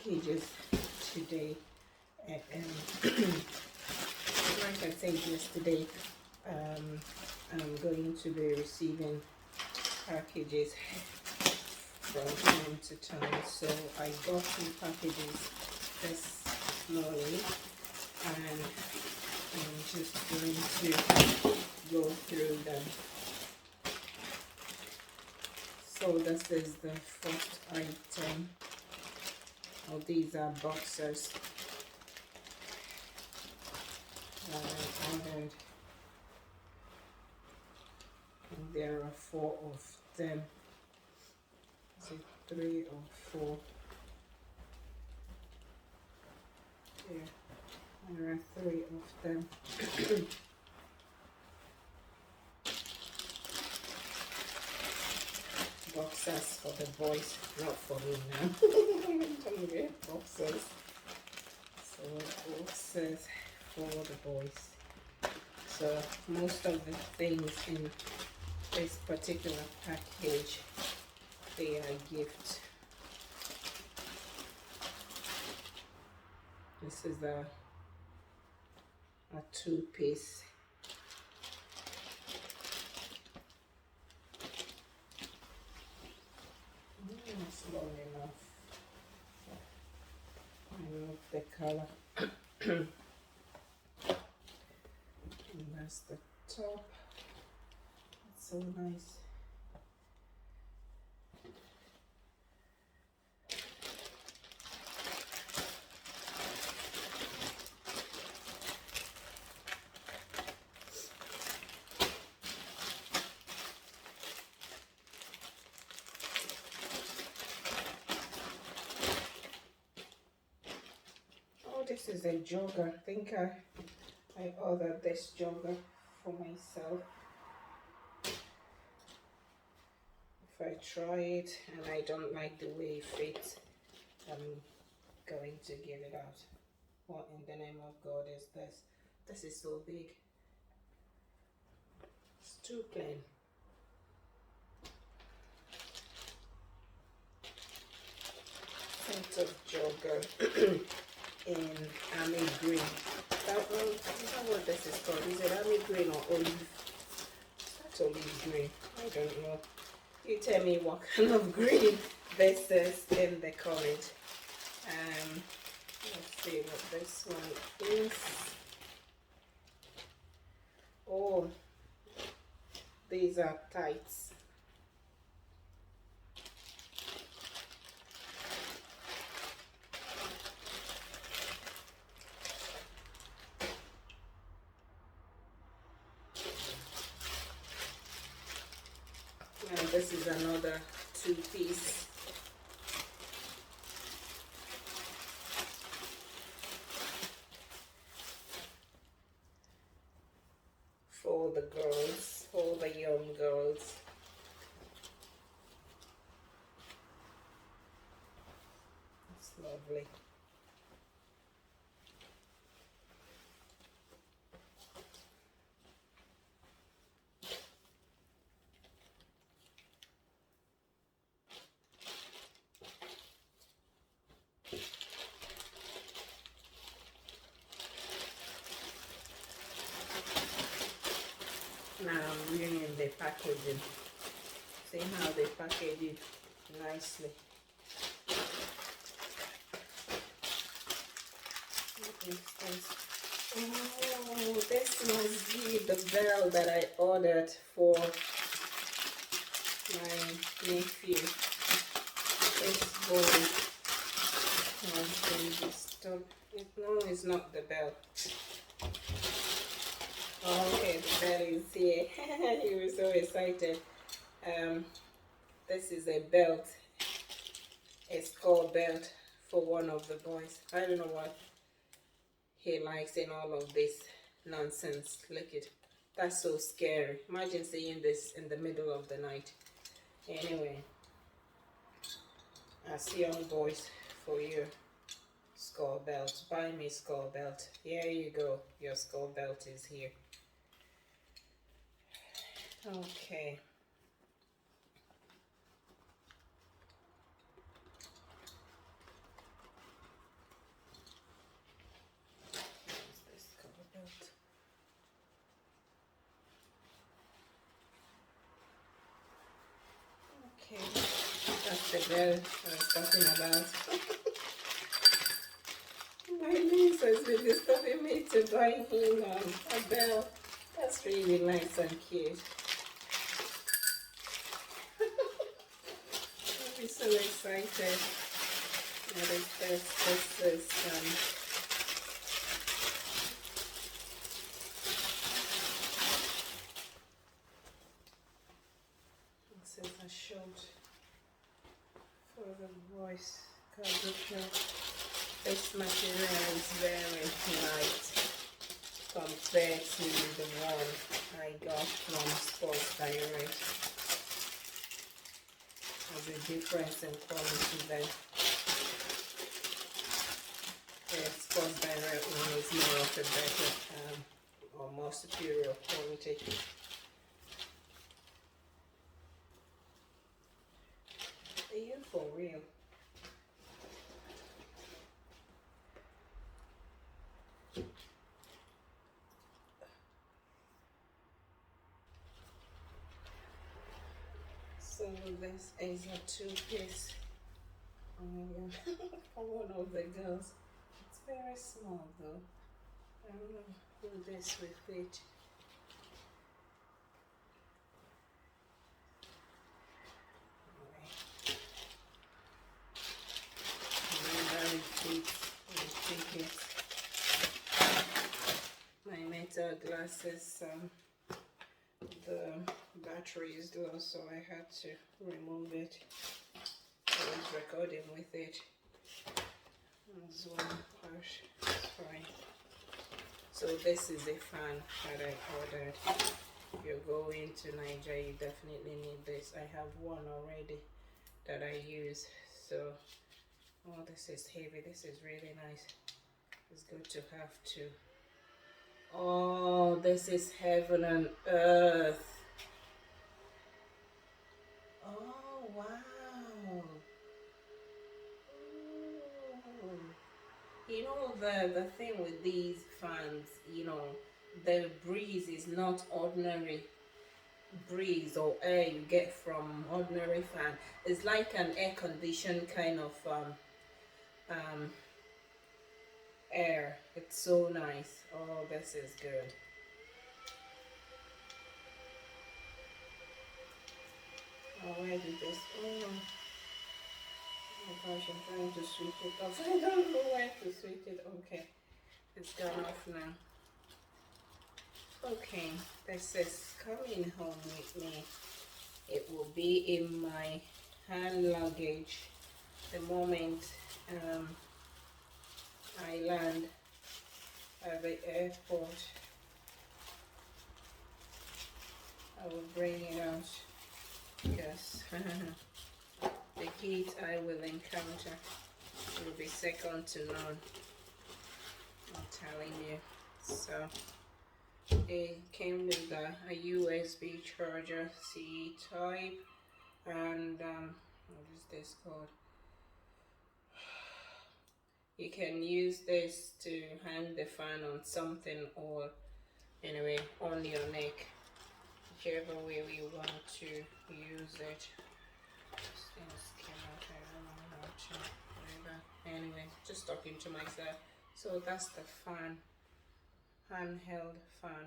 packages today. And like I said yesterday, I'm going to be receiving packages from time to time. So I got some packages this morning, and I'm just going to go through them. So this is the first item. Oh, these are boxers. I ordered, and there are 4 of them. Is it 3 or 4? Yeah, there are 3 of them. Boxers for the boys, not for me now. Don't get boxers. So boxers for the boys. So most of the things in this particular package, they are gifts. This is a 2-piece. It's long enough. I love the color. And that's the top. It's so nice. Oh, this is a jogger. I think I ordered this jogger for myself. If I try it and I don't like the way it fits, I'm going to give it out. What in the name of God is this? This is so big. It's too plain. Set of jogger in army green. Is that what this is called? Is it army green or olive? That's olive green. I don't know. You tell me what kind of green this is in the comment. Let's see what this one is. Oh, these are tights. And this is another 2-piece. For the girls, for the young girls. It's lovely. Now I'm reading the packaging. See how they package it nicely. What is this? Oh, this must be the bell that I ordered for my nephew. This boy has been disturbed. No, it's not the bell. Oh, okay, the bell is here. He was so excited. This is a belt. A skull belt for one of the boys. I don't know what he likes in all of this nonsense. Look at it. That's so scary. Imagine seeing this in the middle of the night. Anyway, as young boys, for you, skull belt. Buy me skull belt. Here you go. Your skull belt is here. Okay. the bell I was talking about. My niece has been disturbing me to buy him a bell. That's really nice and cute. I'm so excited. What is this? This is a short for the voice coverage. This material is very light compared to the one I got from Sports Direct. There's a difference in quality there. The Sports Direct one is more of a better or more superior quality. Are you for real? So this is a two-piece for one of the girls. It's very small though. I don't know who this will fit. My metal glasses, the battery is low, so I had to remove it. I was recording with it. There's one part, it's fine. So this is a fan that I ordered. If you're going to Nigeria, you definitely need this. I have one already that I use. So, oh, this is heavy. This is really nice. It's good to have two. Oh, this is heaven and earth. Oh, wow. Ooh. You know, the thing with these fans, you know, the breeze is not ordinary breeze or air you get from ordinary fan. It's like an air conditioned kind of air. It's so nice. Oh, this is good. Oh, where did this? Oh my gosh, I'm trying to switch it off. I don't know where to switch it. Okay, it's gone off now. Okay, this is coming home with me. It will be in my hand luggage the moment I land at the airport. I will bring it out because the heat I will encounter will be second to none. I'm telling you. So it came with a USB charger, C type, and what is this called? You can use this to hang the fan on something, or anyway on your neck, whichever way you want to use it. This thing came out, I don't know how to do that. Anyway, just talking to myself. So that's the fan, handheld fan.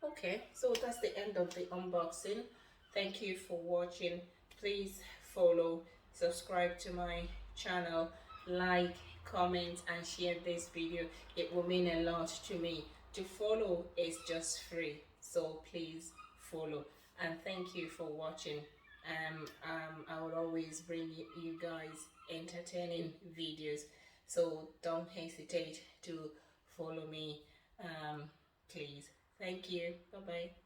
Okay, so that's the end of the unboxing. Thank you for watching. Please follow, subscribe to my channel, like, comment and share this video. It will mean a lot to me. To follow is just free, so please follow, and thank you for watching. I will always bring you guys entertaining videos, so don't hesitate to follow me, please. Thank you. Bye bye.